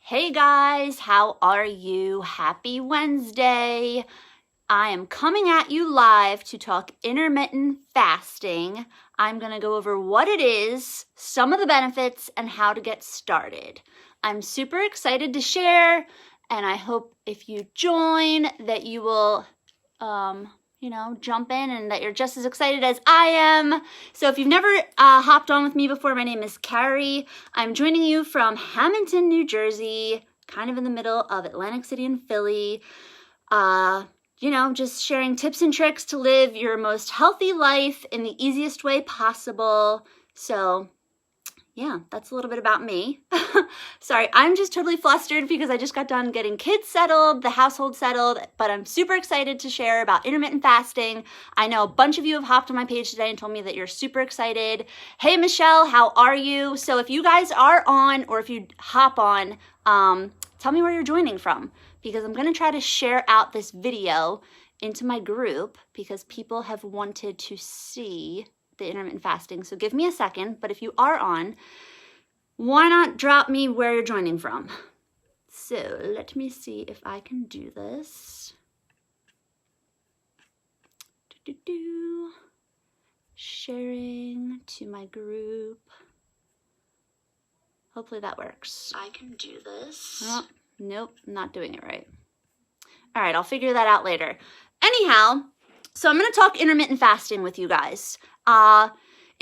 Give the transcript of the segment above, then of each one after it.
Hey guys, how are you? Happy Wednesday. I am coming at you live to talk intermittent fasting. I'm going to go over what it is, some of the benefits, and how to get started. I'm super excited to share, and I hope if you join that you will jump in and that you're just as excited as I am. So if you've never hopped on with me before, my name is Carrie. I'm joining you from Hamilton, New Jersey, kind of in the middle of Atlantic City and Philly. Just sharing tips and tricks to live your most healthy life in the easiest way possible. So yeah, that's a little bit about me. Sorry, I'm just totally flustered because I just got done getting kids settled, the household settled, but I'm super excited to share about intermittent fasting. I know a bunch of you have hopped on my page today and told me that you're super excited. Hey, Michelle, how are you? So if you guys are on, or if you hop on, tell me where you're joining from, because I'm going to try to share out this video into my group because people have wanted to see the intermittent fasting. So give me a second, but if you are on, why not drop me where you're joining from? So let me see if I can do this. Sharing to my group. Hopefully that works. I can do this. Oh, nope, not doing it right. All right, I'll figure that out later. Anyhow, so I'm going to talk intermittent fasting with you guys.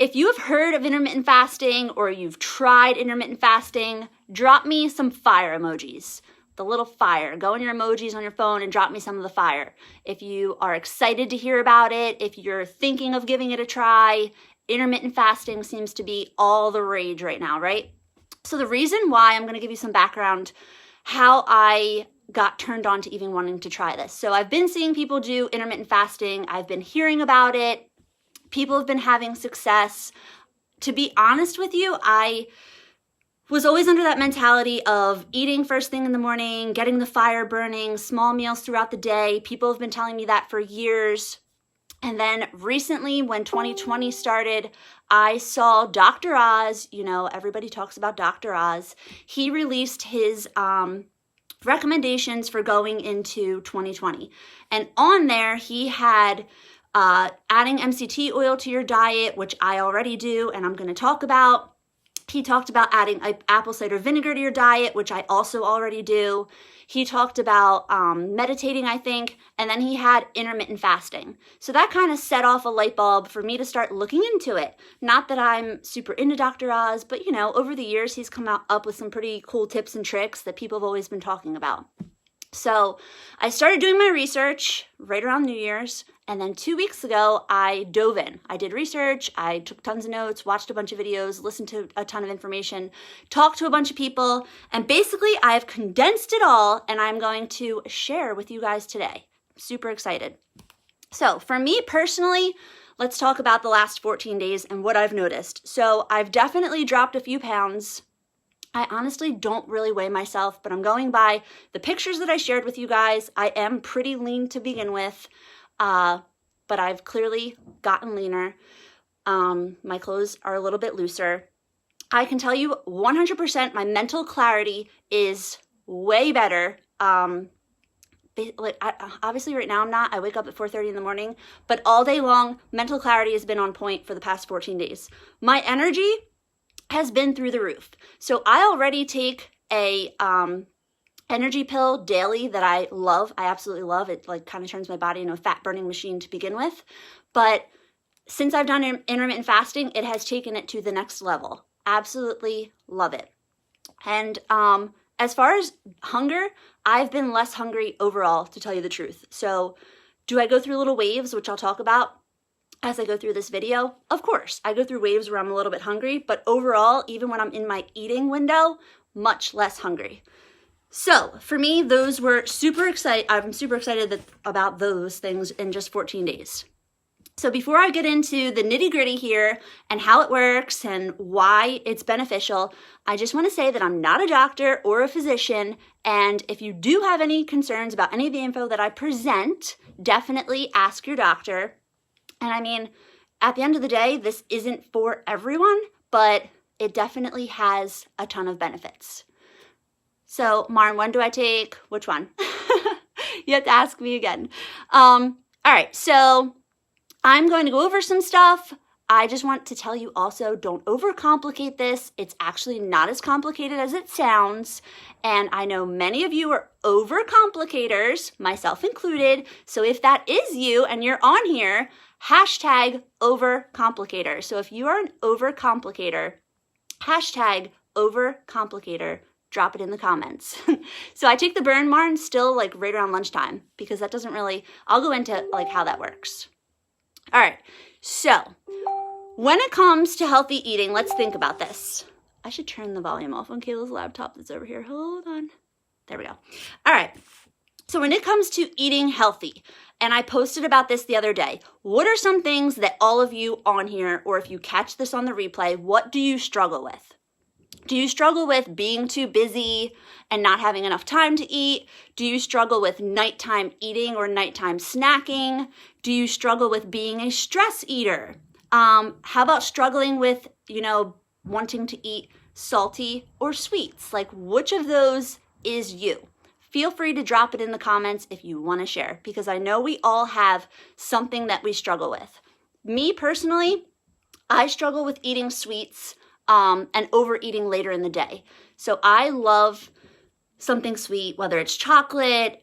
If you have heard of intermittent fasting or you've tried intermittent fasting, drop me some fire emojis. The little fire. Go in your emojis on your phone and drop me some of the fire. If you are excited to hear about it, if you're thinking of giving it a try, intermittent fasting seems to be all the rage right now, right? So the reason why, I'm going to give you some background how I got turned on to even wanting to try this. So I've been seeing people do intermittent fasting. I've been hearing about it. People have been having success. To be honest with you, I was always under that mentality of eating first thing in the morning, getting the fire burning, small meals throughout the day. People have been telling me that for years. And then recently, when 2020 started, I saw Dr. Oz. You know, everybody talks about Dr. Oz. He released his recommendations for going into 2020. And on there, he had adding MCT oil to your diet, which I already do, and I'm going to talk about. He talked about adding apple cider vinegar to your diet, which I also already do. He talked about meditating, I think, and then he had intermittent fasting. So that kind of set off a light bulb for me to start looking into it. Not that I'm super into Dr. Oz, but over the years, he's come up with some pretty cool tips and tricks that people have always been talking about. So I started doing my research right around New Year's, and then 2 weeks ago, I dove in. I did research, I took tons of notes, watched a bunch of videos, listened to a ton of information, talked to a bunch of people, and basically I've condensed it all, and I'm going to share with you guys today. I'm super excited. So for me personally, let's talk about the last 14 days and what I've noticed. So I've definitely dropped a few pounds. I honestly don't really weigh myself, but I'm going by the pictures that I shared with you guys. I am pretty lean to begin with, but I've clearly gotten leaner. My clothes are a little bit looser. I can tell you 100% my mental clarity is way better. Obviously right now I'm not. I wake up at 4:30 in the morning, but all day long, mental clarity has been on point for the past 14 days. My energy has been through the roof. So I already take a energy pill daily that I love. I absolutely love it. Like kind of turns my body into a fat burning machine to begin with. But since I've done intermittent fasting, it has taken it to the next level. Absolutely love it. And as far as hunger, I've been less hungry overall, to tell you the truth. So do I go through little waves, which I'll talk about as I go through this video? Of course, I go through waves where I'm a little bit hungry, but overall, even when I'm in my eating window, much less hungry. So for me, those were super excited. I'm super excited about those things in just 14 days. So before I get into the nitty gritty here and how it works and why it's beneficial, I just want to say that I'm not a doctor or a physician. And if you do have any concerns about any of the info that I present, definitely ask your doctor. And I mean, at the end of the day, this isn't for everyone, but it definitely has a ton of benefits. So, Marn, when do I take which one? You have to ask me again. All right, so I'm going to go over some stuff. I just want to tell you also, don't overcomplicate this. It's actually not as complicated as it sounds. And I know many of you are overcomplicators, myself included. So if that is you and you're on here, hashtag overcomplicator. So if you are an overcomplicator, hashtag overcomplicator, drop it in the comments. So I take the burn, Marn, still like right around lunchtime, because that doesn't really, I'll go into like how that works. All right, so when it comes to healthy eating, let's think about this. I should turn the volume off on Kayla's laptop that's over here. Hold on. There we go. All right, so when it comes to eating healthy, and I posted about this the other day, what are some things that all of you on here, or if you catch this on the replay, what do you struggle with? Do you struggle with being too busy and not having enough time to eat? Do you struggle with nighttime eating or nighttime snacking? Do you struggle with being a stress eater? How about struggling with, wanting to eat salty or sweets? Like, which of those is you? Feel free to drop it in the comments if you want to share, because I know we all have something that we struggle with. Me personally, I struggle with eating sweets and overeating later in the day. So I love something sweet, whether it's chocolate,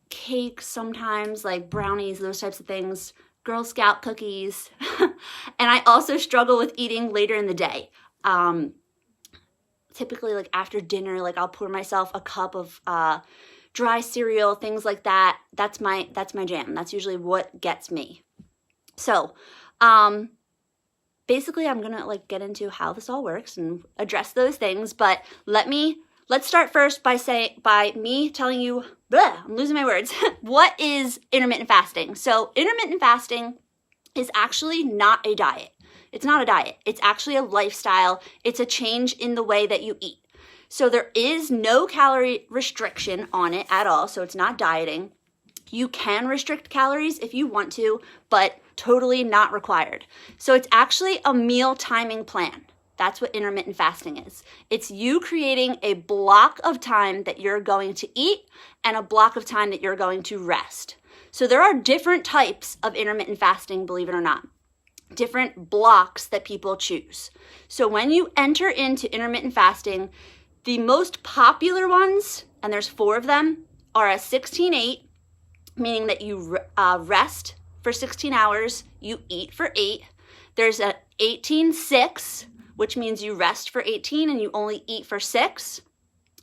cake sometimes, like brownies, those types of things, Girl Scout cookies. And I also struggle with eating later in the day. Typically like after dinner, like I'll pour myself a cup of dry cereal, things like that. That's my jam. That's usually what gets me. So, basically, I'm going to get into how this all works and address those things, but let's start first by me telling you, I'm losing my words. What is intermittent fasting? So intermittent fasting is actually not a diet. It's not a diet. It's actually a lifestyle. It's a change in the way that you eat. So there is no calorie restriction on it at all. So it's not dieting. You can restrict calories if you want to, but totally not required. So it's actually a meal timing plan. That's what intermittent fasting is. It's you creating a block of time that you're going to eat and a block of time that you're going to rest. So there are different types of intermittent fasting, believe it or not. Different blocks that people choose. So when you enter into intermittent fasting, the most popular ones, and there's 4 of them, are a 16-8, meaning that you rest for 16 hours, you eat for 8. There's a 18-6, which means you rest for 18 and you only eat for 6.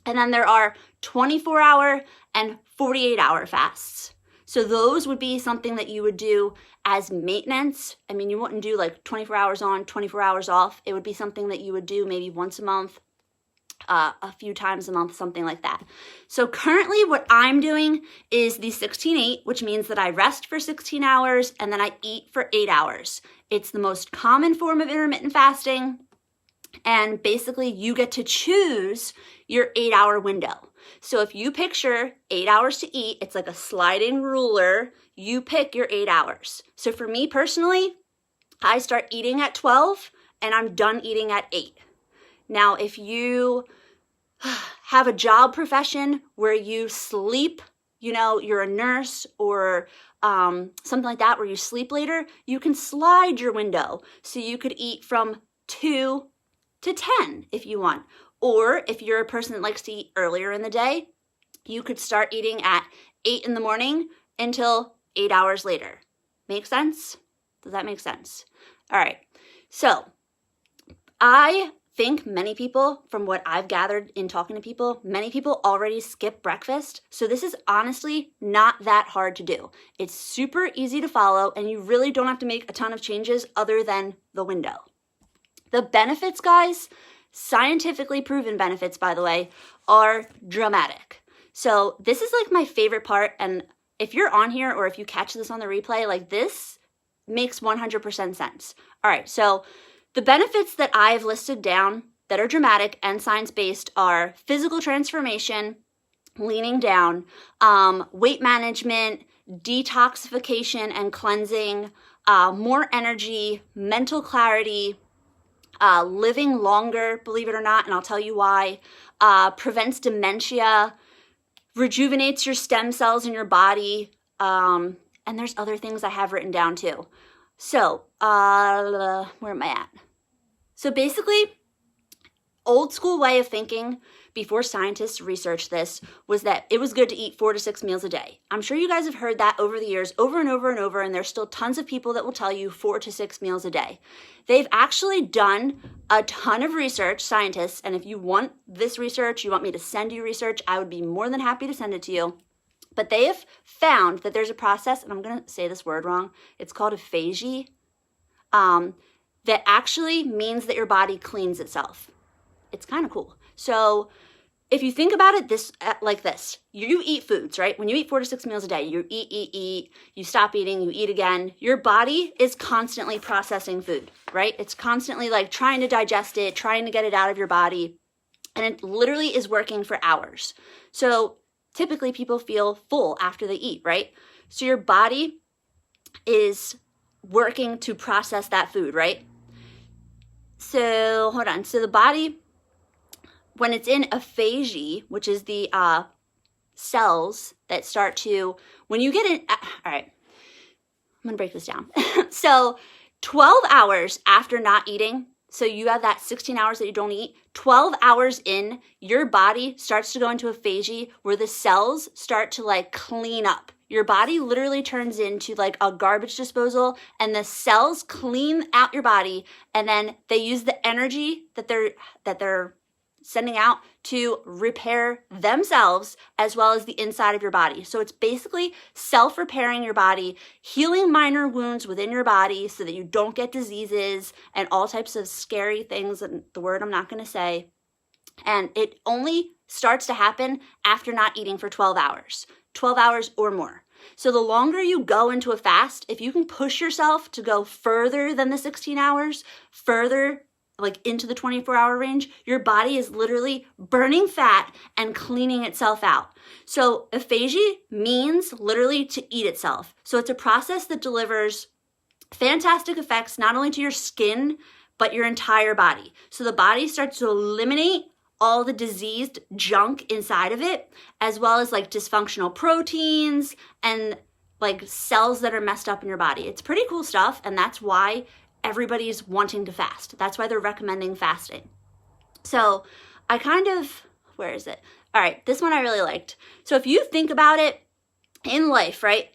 And then there are 24-hour and 48-hour fasts. So those would be something that you would do as maintenance. I mean, you wouldn't do like 24 hours on, 24 hours off. It would be something that you would do maybe once a month, a few times a month, something like that. So currently what I'm doing is the 16-8, which means that I rest for 16 hours and then I eat for 8 hours. It's the most common form of intermittent fasting. And basically you get to choose your 8-hour window. So if you picture 8 hours to eat, it's like a sliding ruler. You pick your 8 hours. So for me personally, I start eating at 12 and I'm done eating at 8. Now, if you have a job profession where you sleep, you're a nurse or something like that where you sleep later, you can slide your window. So you could eat from 2 to 10 if you want. Or if you're a person that likes to eat earlier in the day, you could start eating at 8 in the morning until 8 hours later. Make sense? Does that make sense? All right. So I think many people, from what I've gathered in talking to people, many people already skip breakfast. So this is honestly not that hard to do. It's super easy to follow and you really don't have to make a ton of changes other than the window. The benefits, guys, scientifically proven benefits, by the way, are dramatic. So this is like my favorite part. And if you're on here or if you catch this on the replay, like this makes 100% sense. All right. So the benefits that I've listed down that are dramatic and science-based are physical transformation, leaning down, weight management, detoxification and cleansing, more energy, mental clarity, living longer, believe it or not, and I'll tell you why, prevents dementia, rejuvenates your stem cells in your body, and there's other things I have written down too. So, where am I at? So basically, old school way of thinking before scientists researched this was that it was good to eat 4 to 6 meals a day. I'm sure you guys have heard that over the years, over and over and over, and there's still tons of people that will tell you 4 to 6 meals a day. They've actually done a ton of research, scientists, and if you want this research, you want me to send you research, I would be more than happy to send it to you. But they have found that there's a process, and I'm going to say this word wrong, it's called aphasia, that actually means that your body cleans itself. It's kind of cool. So if you think about it like this, you eat foods, right? When you eat 4 to 6 meals a day, you eat, you stop eating, you eat again. Your body is constantly processing food, right? It's constantly like trying to digest it, trying to get it out of your body. And it literally is working for hours. So typically people feel full after they eat, right? So your body is working to process that food, right? So hold on. So the body, when it's in aphasia, which is the cells that start to, when you get in, all right, I'm going to break this down. So 12 hours after not eating, so you have that 16 hours that you don't eat, 12 hours in, your body starts to go into aphasia where the cells start to like clean up. Your body literally turns into like a garbage disposal and the cells clean out your body and then they use the energy that they're sending out to repair themselves as well as the inside of your body. So it's basically self-repairing your body, healing minor wounds within your body so that you don't get diseases and all types of scary things, and the word I'm not going to say. And it only starts to happen after not eating for 12 hours or more. So the longer you go into a fast, if you can push yourself to go further than the 16 hours, further like into the 24-hour range, your body is literally burning fat and cleaning itself out. So aphasia means literally to eat itself. So it's a process that delivers fantastic effects not only to your skin, but your entire body. So the body starts to eliminate all the diseased junk inside of it, as well as like dysfunctional proteins and like cells that are messed up in your body. It's pretty cool stuff, and that's why everybody's wanting to fast. That's why they're recommending fasting. So I where is it? All right, this one I really liked. So if you think about it in life, right,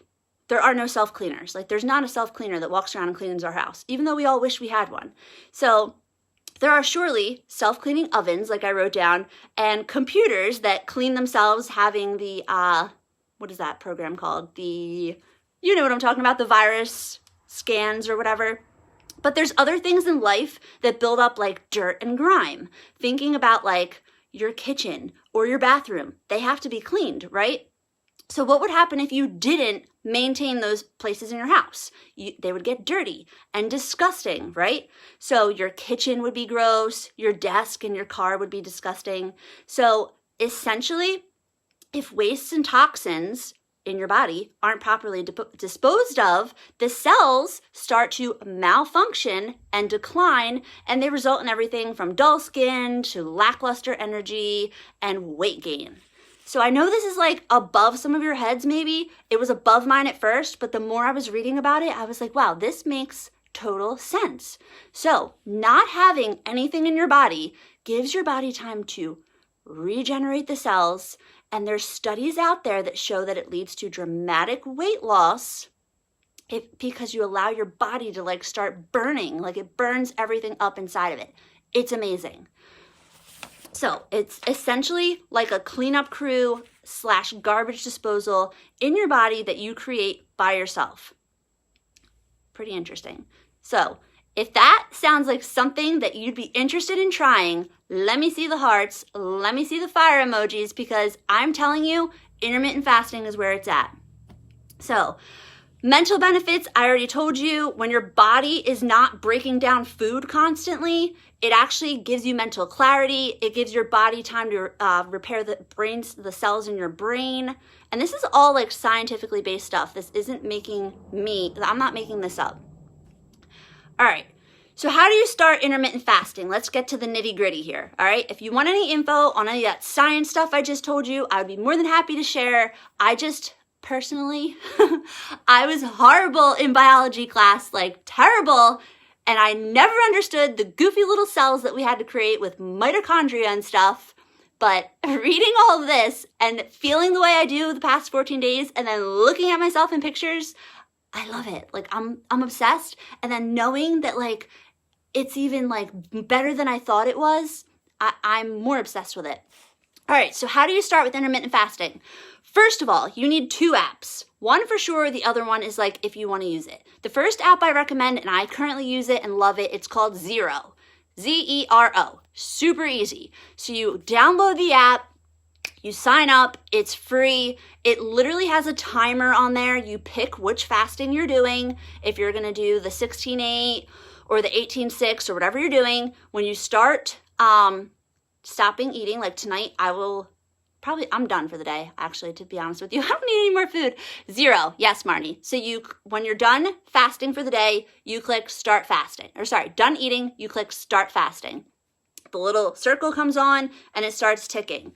there are no self-cleaners. Like there's not a self-cleaner that walks around and cleans our house, even though we all wish we had one. So there are surely self-cleaning ovens, like I wrote down, and computers that clean themselves having the, what is that program called? You know what I'm talking about, the virus scans or whatever. But there's other things in life that build up like dirt and grime. Thinking about like your kitchen or your bathroom, they have to be cleaned, right? So what would happen if you didn't maintain those places in your house? They would get dirty and disgusting, right? So your kitchen would be gross, your desk and your car would be disgusting. So essentially, if wastes and toxins in your body aren't properly disposed of, the cells start to malfunction and decline, and they result in everything from dull skin to lackluster energy and weight gain. So I know this is like above some of your heads maybe. It was above mine at first, but the more I was reading about it, I was like, wow, this makes total sense. So not having anything in your body gives your body time to regenerate the cells. And there's studies out there that show that it leads to dramatic weight loss because you allow your body to like start burning, like it burns everything up inside of it. It's amazing. So it's essentially like a cleanup crew / garbage disposal in your body that you create by yourself. Pretty interesting. So if that sounds like something that you'd be interested in trying, let me see the hearts, let me see the fire emojis, because I'm telling you, intermittent fasting is where it's at. So mental benefits, I already told you, when your body is not breaking down food constantly, it actually gives you mental clarity. It gives your body time to repair the cells in your brain. And this is all like scientifically based stuff. This isn't I'm not making this up. All right, So how do you start intermittent fasting? Let's get to the nitty gritty here, all right? If you want any info on any of that science stuff I just told you, I would be more than happy to share. I just personally, I was horrible in biology class, like terrible, and I never understood the goofy little cells that we had to create with mitochondria and stuff. But reading all of this and feeling the way I do the past 14 days and then looking at myself in pictures, I love it. Like I'm obsessed. And then knowing that like it's even like better than I thought it was, I'm more obsessed with it. All right, so how do you start with intermittent fasting? First of all, you need 2 apps. One for sure, the other one is like if you want to use it. The first app I recommend, and I currently use it and love it, it's called Zero. Z-E-R-O. Super easy. So you download the app, you sign up, it's free. It literally has a timer on there. You pick which fasting you're doing. If you're going to do the 16-8 or the 18-6 or whatever you're doing, when you start stopping eating, like tonight, I'm done for the day, actually, to be honest with you. I don't need any more food. 0. Yes, Marnie. So when you're done fasting for the day, you click start fasting. Or sorry, done eating, you click start fasting. The little circle comes on and it starts ticking.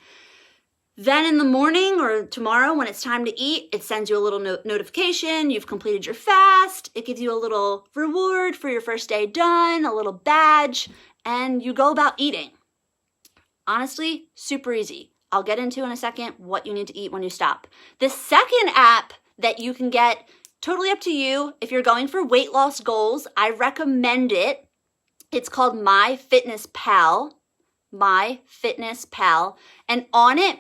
Then in the morning or tomorrow when it's time to eat, it sends you a little notification. You've completed your fast. It gives you a little reward for your first day done, a little badge, and you go about eating. Honestly, super easy. I'll get into in a second what you need to eat when you stop. The second app that you can get, totally up to you. If you're going for weight loss goals, I recommend it. It's called MyFitnessPal. MyFitnessPal. And on it,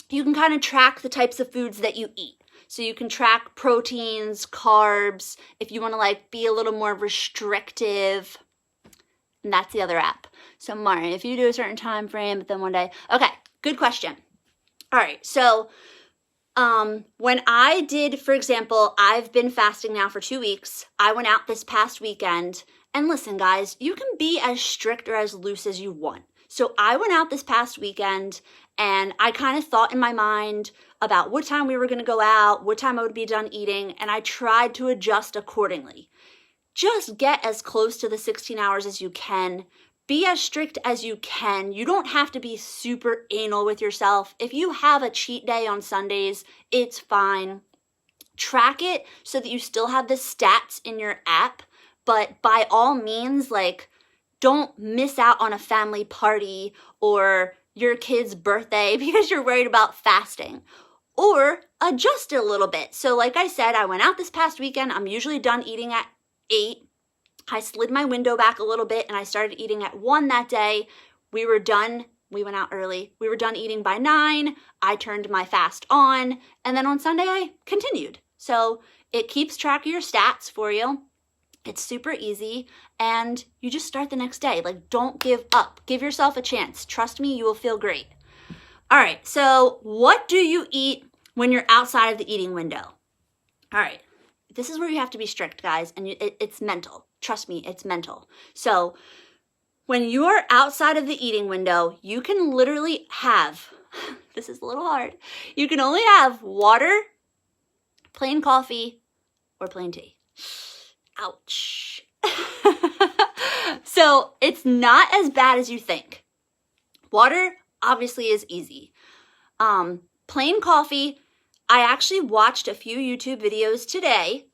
you can kind of track the types of foods that you eat. So you can track proteins, carbs, if you want to like be a little more restrictive. And that's the other app. So Martin, if you do a certain time frame, but then one day, okay. Good question. All right, so when I did, for example, I've been fasting now for 2 weeks. I went out this past weekend, and listen, guys, you can be as strict or as loose as you want. So I went out this past weekend, and I kind of thought in my mind about what time we were going to go out, what time I would be done eating, and I tried to adjust accordingly. Just get as close to the 16 hours as you can. Be as strict as you can. You don't have to be super anal with yourself. If you have a cheat day on Sundays, it's fine. Track it so that you still have the stats in your app, but by all means, like, don't miss out on a family party or your kid's birthday because you're worried about fasting. Or adjust it a little bit. So like I said, I went out this past weekend. I'm usually done eating at 8. I slid my window back a little bit and I started eating at 1 that day. We went out early. We were done eating by 9. I turned my fast on, and then on Sunday I continued. So it keeps track of your stats for you. It's super easy, and you just start the next day. Like, don't give up. Give yourself a chance. Trust me, you will feel great. All right, so what do you eat when you're outside of the eating window? All right, this is where you have to be strict, guys, and it's mental. Trust me, it's mental. So when you are outside of the eating window, you can literally have, this is a little hard, you can only have water, plain coffee, or plain tea. Ouch. So it's not as bad as you think. Water obviously is easy. Plain coffee, I actually watched a few YouTube videos today,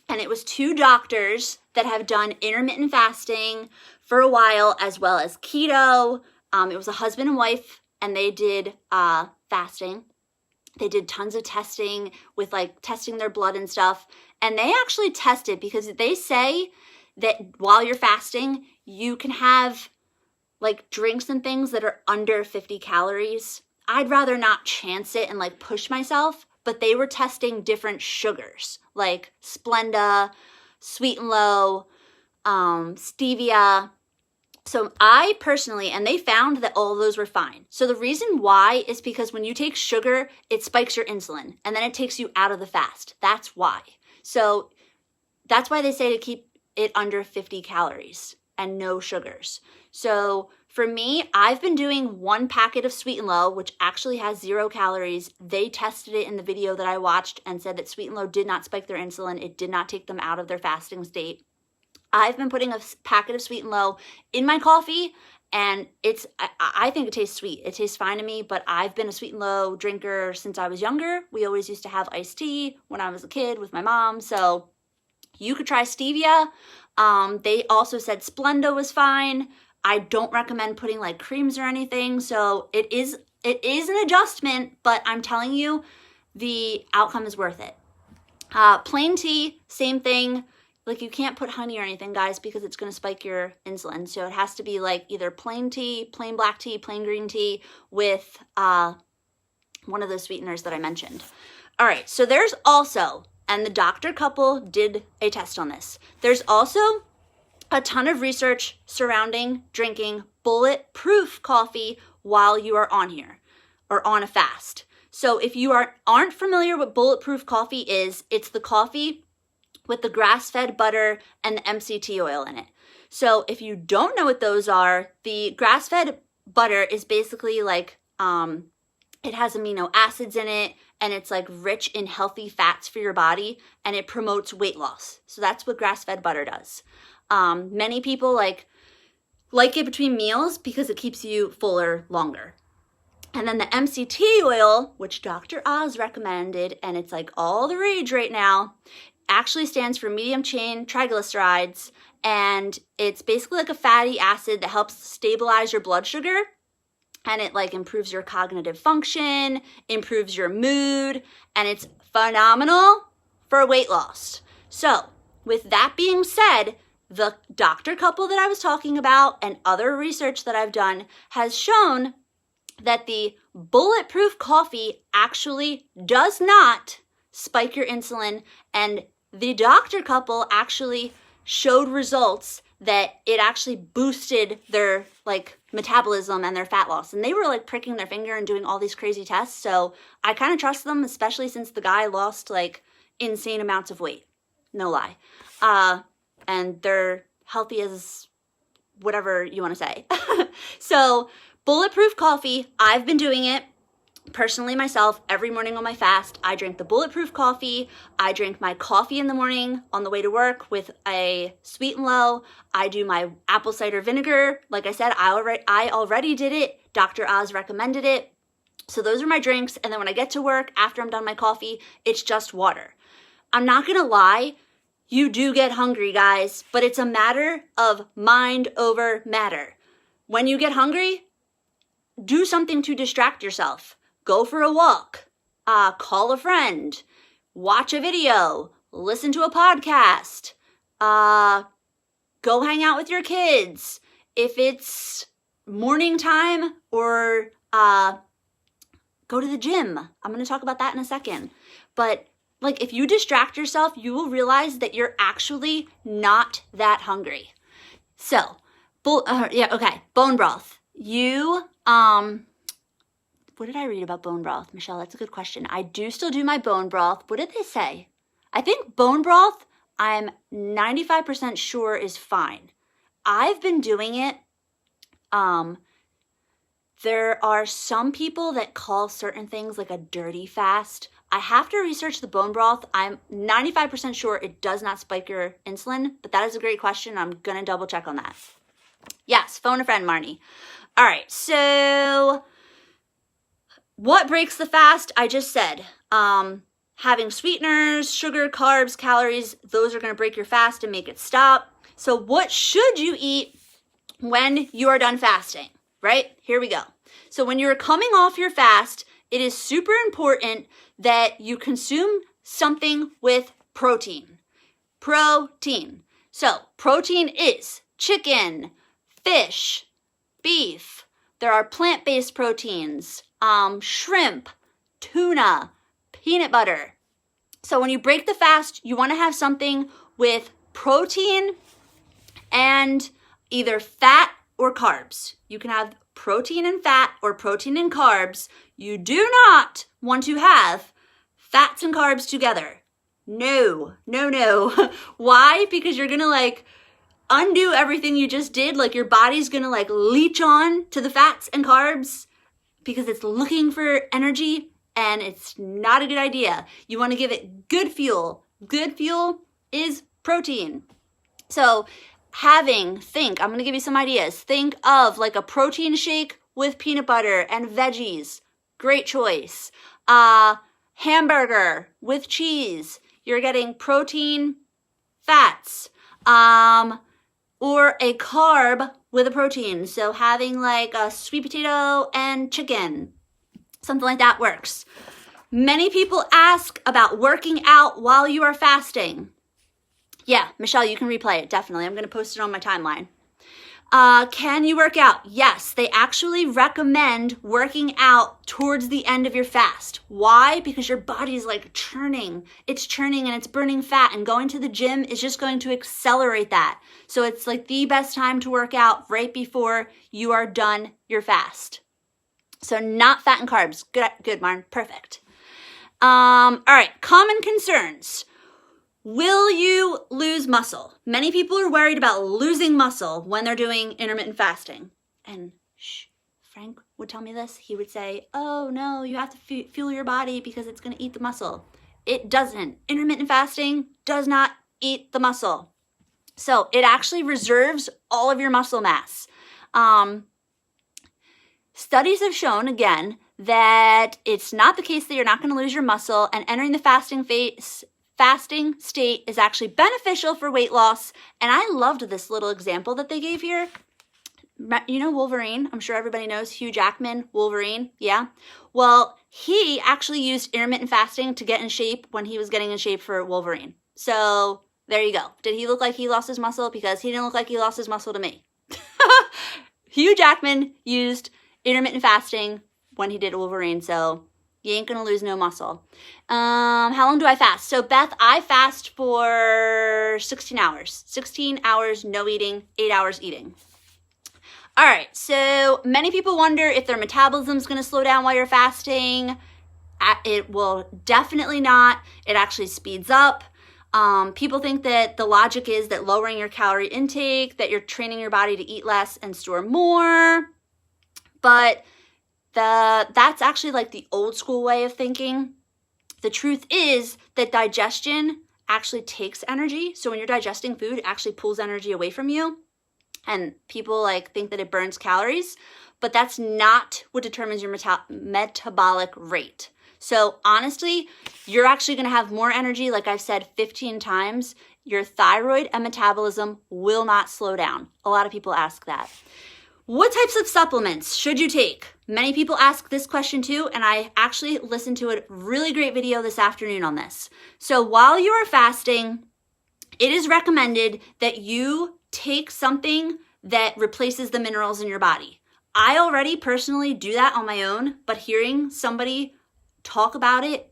and it was 2 doctors that have done intermittent fasting for a while, as well as keto. It was a husband and wife, and they did fasting. They did tons of testing with like testing their blood and stuff. And they actually tested because they say that while you're fasting, you can have like drinks and things that are under 50 calories. I'd rather not chance it and like push myself, but they were testing different sugars like Splenda, Sweet and Low, stevia. So I personally, and they found that all of those were fine. So the reason why is because when you take sugar, it spikes your insulin and then it takes you out of the fast. That's why. So that's why they say to keep it under 50 calories and no sugars. So for me, I've been doing 1 packet of Sweet and Low, which actually has 0 calories. They tested it in the video that I watched and said that Sweet and Low did not spike their insulin. It did not take them out of their fasting state. I've been putting a packet of Sweet and Low in my coffee, and I think it tastes sweet. It tastes fine to me, but I've been a Sweet and Low drinker since I was younger. We always used to have iced tea when I was a kid with my mom, so you could try stevia. They also said Splenda was fine. I don't recommend putting like creams or anything, so it is an adjustment, but I'm telling you, the outcome is worth it. Plain tea, same thing. Like, you can't put honey or anything, guys, because it's going to spike your insulin. So it has to be like either plain tea, plain black tea, plain green tea with one of those sweeteners that I mentioned. All right, so there's also, and the doctor couple did a test on this, there's also a ton of research surrounding drinking bulletproof coffee while you are on here or on a fast. So if you aren't familiar what bulletproof coffee is, it's the coffee with the grass-fed butter and the MCT oil in it. So if you don't know what those are, the grass-fed butter is basically like, it has amino acids in it, and it's like rich in healthy fats for your body, and it promotes weight loss. So that's what grass-fed butter does. Many people like it between meals because it keeps you fuller longer. And then the MCT oil, which Dr. Oz recommended, and it's like all the rage right now, actually stands for medium chain triglycerides, and it's basically like a fatty acid that helps stabilize your blood sugar, and it like improves your cognitive function, improves your mood, and it's phenomenal for weight loss. So with that being said, the doctor couple that I was talking about and other research that I've done has shown that the bulletproof coffee actually does not spike your insulin, and the doctor couple actually showed results that it actually boosted their like metabolism and their fat loss. And they were like pricking their finger and doing all these crazy tests. So I kind of trust them, especially since the guy lost like insane amounts of weight. No lie. And they're healthy as whatever you want to say. So bulletproof coffee, I've been doing it personally myself every morning on my fast. I drink the bulletproof coffee. I drink my coffee in the morning on the way to work with a Sweet and Low. I do my apple cider vinegar. Like I said, I already did it. Dr. Oz recommended it. So those are my drinks. And then when I get to work, after I'm done my coffee, it's just water. I'm not going to lie. You do get hungry, guys, but it's a matter of mind over matter. When you get hungry, do something to distract yourself. Go for a walk, call a friend, watch a video, listen to a podcast, go hang out with your kids. If it's morning time, or go to the gym. I'm going to talk about that in a second. But like, if you distract yourself, you will realize that you're actually not that hungry. So, bone broth. What did I read about bone broth? Michelle, that's a good question. I do still do my bone broth. What did they say? I think bone broth, I'm 95% sure is fine. I've been doing it. There are some people that call certain things like a dirty fast. I have to research the bone broth. I'm 95% sure it does not spike your insulin, but that is a great question. I'm going to double check on that. Yes, phone a friend, Marnie. All right, so what breaks the fast? I just said, having sweeteners, sugar, carbs, calories, those are going to break your fast and make it stop. So what should you eat when you are done fasting, right? Here we go. So when you're coming off your fast, it is super important that you consume something with protein. Protein. So protein is chicken, fish, beef. There are plant-based proteins, shrimp, tuna, peanut butter. So when you break the fast, you want to have something with protein and either fat or carbs. You can have protein and fat or protein and carbs. You do not want to have fats and carbs together. No. Why? Because you're going to undo everything you just did. Your body's going to leech on to the fats and carbs because it's looking for energy, and it's not a good idea. You want to give it good fuel. Good fuel is protein. So I'm going to give you some ideas. Think of like a protein shake with peanut butter and veggies. Great choice. Hamburger with cheese. You're getting protein, fats, or a carb with a protein. So having like a sweet potato and chicken, something like that works. Many people ask about working out while you are fasting. Yeah, Michelle, you can replay it, definitely. I'm going to post it on my timeline. Can you work out? Yes, they actually recommend working out towards the end of your fast. Why? Because your body's like churning. It's churning and it's burning fat, and going to the gym is just going to accelerate that. So it's like the best time to work out right before you are done your fast. So not fat and carbs. Good, Marn. Perfect. All right, common concerns. Will you lose muscle? Many people are worried about losing muscle when they're doing intermittent fasting. And Frank would tell me this. He would say, oh no, you have to fuel your body because it's going to eat the muscle. It doesn't. Intermittent fasting does not eat the muscle. So it actually reserves all of your muscle mass. Studies have shown, again, that it's not the case that you're not going to lose your muscle, and entering the fasting state is actually beneficial for weight loss. And I loved this little example that they gave here. You know Wolverine? I'm sure everybody knows Hugh Jackman, Wolverine. Yeah. Well, he actually used intermittent fasting to get in shape when he was getting in shape for Wolverine. So there you go. Did he look like he lost his muscle? Because he didn't look like he lost his muscle to me. Hugh Jackman used intermittent fasting when he did Wolverine. So you ain't gonna lose no muscle. How long do I fast? So Beth, I fast for 16 hours. 16 hours no eating, 8 hours eating. All right, so many people wonder if their metabolism is gonna slow down while you're fasting. It will definitely not. It actually speeds up. People think that the logic is that lowering your calorie intake, that you're training your body to eat less and store more. But that's actually like the old school way of thinking. The truth is that digestion actually takes energy. So when you're digesting food, it actually pulls energy away from you. And people like think that it burns calories, but that's not what determines your metabolic rate. So honestly, you're actually going to have more energy. Like I've said 15 times, your thyroid and metabolism will not slow down. A lot of people ask that. What types of supplements should you take? Many people ask this question too, and I actually listened to a really great video this afternoon on this. So while you are fasting, it is recommended that you take something that replaces the minerals in your body. I already personally do that on my own, but hearing somebody talk about it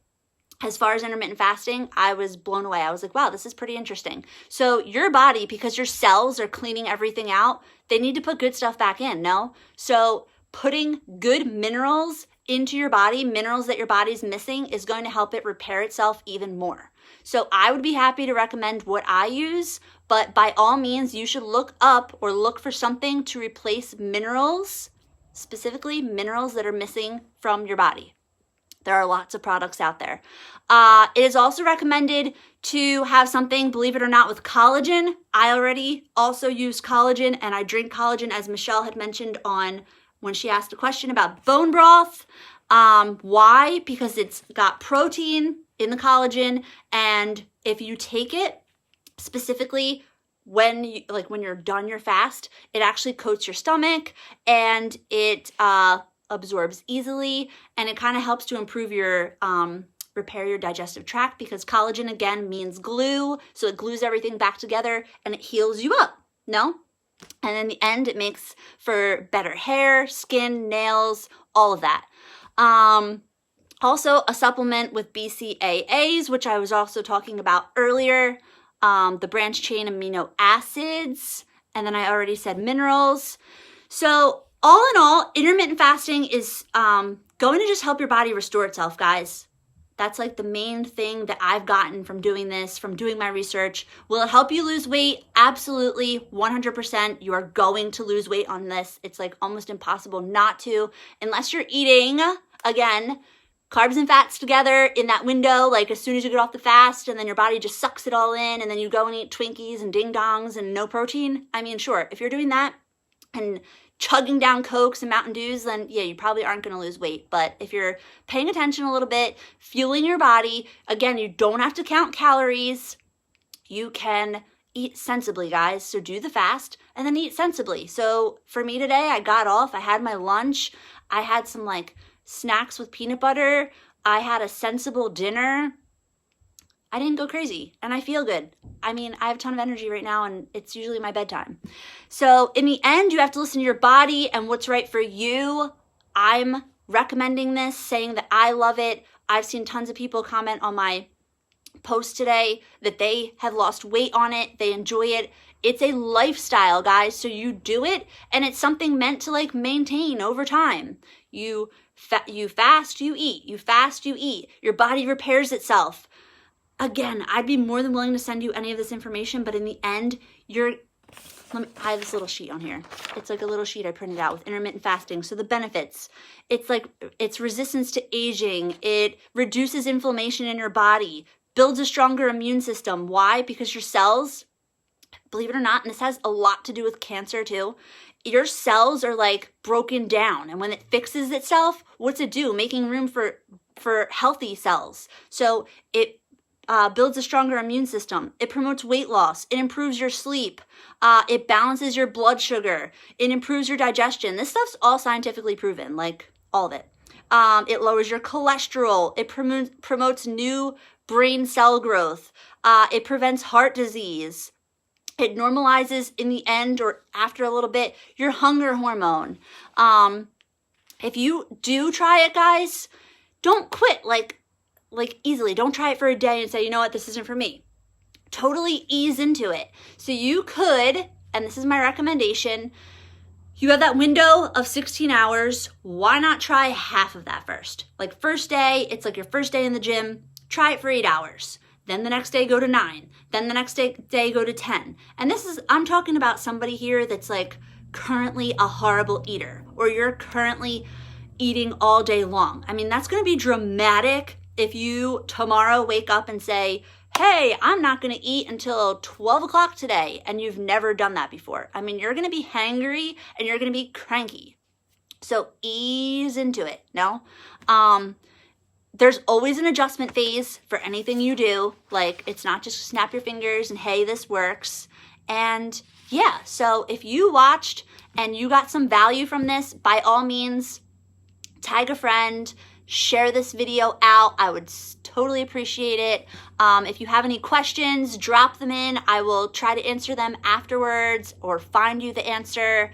as far as intermittent fasting, I was blown away. I was like, wow, this is pretty interesting. So your body, because your cells are cleaning everything out, they need to put good stuff back in, no? So putting good minerals into your body, minerals that your body's missing, is going to help it repair itself even more. So I would be happy to recommend what I use, but by all means, you should look up or look for something to replace minerals, specifically minerals that are missing from your body. There are lots of products out there. It is also recommended to have something, believe it or not, with collagen. I already also use collagen, and I drink collagen, as Michelle had mentioned on when she asked a question about bone broth. Why? Because it's got protein in the collagen, and if you take it specifically when you're done your fast, it actually coats your stomach, and it absorbs easily, and it kind of helps to improve your repair your digestive tract, because collagen again means glue, so it glues everything back together and it heals you up. No? And in the end, it makes for better hair, skin, nails, all of that. Also a supplement with BCAAs, which I was also talking about earlier, the branched chain amino acids, and then I already said minerals. So all in all, intermittent fasting is going to just help your body restore itself, guys. That's like the main thing that I've gotten from doing this, from doing my research. Will it help you lose weight? Absolutely, 100%. You are going to lose weight on this. It's like almost impossible not to, unless you're eating, again, carbs and fats together in that window, like as soon as you get off the fast, and then your body just sucks it all in, and then you go and eat Twinkies and ding dongs and no protein. I mean, sure, if you're doing that and chugging down Cokes and Mountain Dews, then yeah, you probably aren't going to lose weight. But if you're paying attention a little bit, fueling your body, again, you don't have to count calories. You can eat sensibly, guys. So do the fast and then eat sensibly. So for me today, I got off, I had my lunch, I had some like snacks with peanut butter, I had a sensible dinner. I didn't go crazy and I feel good. I mean, I have a ton of energy right now and it's usually my bedtime. So in the end, you have to listen to your body and what's right for you. I'm recommending this, saying that I love it. I've seen tons of people comment on my post today that they have lost weight on it. They enjoy it. It's a lifestyle, guys. So you do it and it's something meant to like maintain over time. You fast, you eat. You fast, you eat. Your body repairs itself. Again, I'd be more than willing to send you any of this information, but in the end, I have this little sheet on here. It's like a little sheet I printed out with intermittent fasting. So the benefits, it's resistance to aging. It reduces inflammation in your body, builds a stronger immune system. Why? Because your cells, believe it or not, and this has a lot to do with cancer too, your cells are like broken down. And when it fixes itself, what's it do? Making room for healthy cells. So it builds a stronger immune system. It promotes weight loss. It improves your sleep. It balances your blood sugar. It improves your digestion. This stuff's all scientifically proven, like all of it. It lowers your cholesterol. It promotes new brain cell growth. It prevents heart disease. It normalizes in the end or after a little bit your hunger hormone. If you do try it, guys, don't quit like easily. Don't try it for a day and say, you know what, this isn't for me. Totally ease into it. So you could, and this is my recommendation, you have that window of 16 hours. Why not try half of that first? Like first day, it's like your first day in the gym. Try it for 8 hours. Then the next day, go to 9. Then the next day, go to 10. And I'm talking about somebody here that's like currently a horrible eater, or you're currently eating all day long. I mean, that's going to be dramatic if you tomorrow wake up and say, hey, I'm not going to eat until 12 o'clock today, and you've never done that before. I mean, you're going to be hangry and you're going to be cranky. So ease into it, no? There's always an adjustment phase for anything you do. Like, it's not just snap your fingers and, hey, this works. And yeah, so if you watched and you got some value from this, by all means, tag a friend, share this video out. I would totally appreciate it. If you have any questions, drop them in. I will try to answer them afterwards or find you the answer.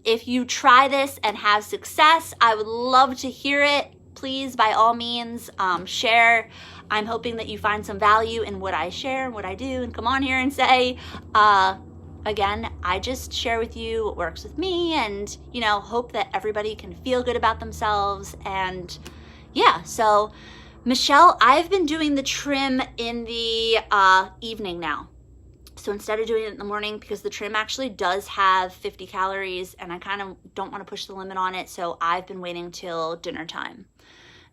If you try this and have success, I would love to hear it. Please, by all means, share. I'm hoping that you find some value in what I share and what I do and come on here and say, again, I just share with you what works with me and, you know, hope that everybody can feel good about themselves. And yeah, so Michelle, I've been doing the trim in the evening now. So instead of doing it in the morning, because the trim actually does have 50 calories and I kind of don't want to push the limit on it. So I've been waiting till dinner time.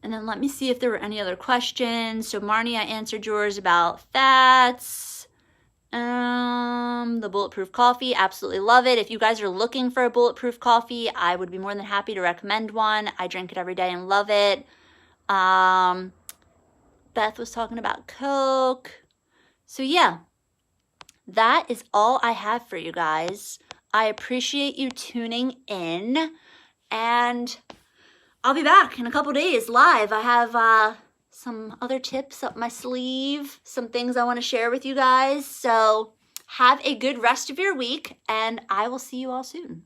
And then let me see if there were any other questions. So Marnie, I answered yours about fats. The bulletproof coffee, absolutely love it. If you guys are looking for a bulletproof coffee, I would be more than happy to recommend one. I drink it every day and love it. Beth was talking about Coke. So yeah, that is all I have for you guys. I appreciate you tuning in, and I'll be back in a couple days live. I have some other tips up my sleeve, some things I want to share with you guys. So have a good rest of your week, and I will see you all soon.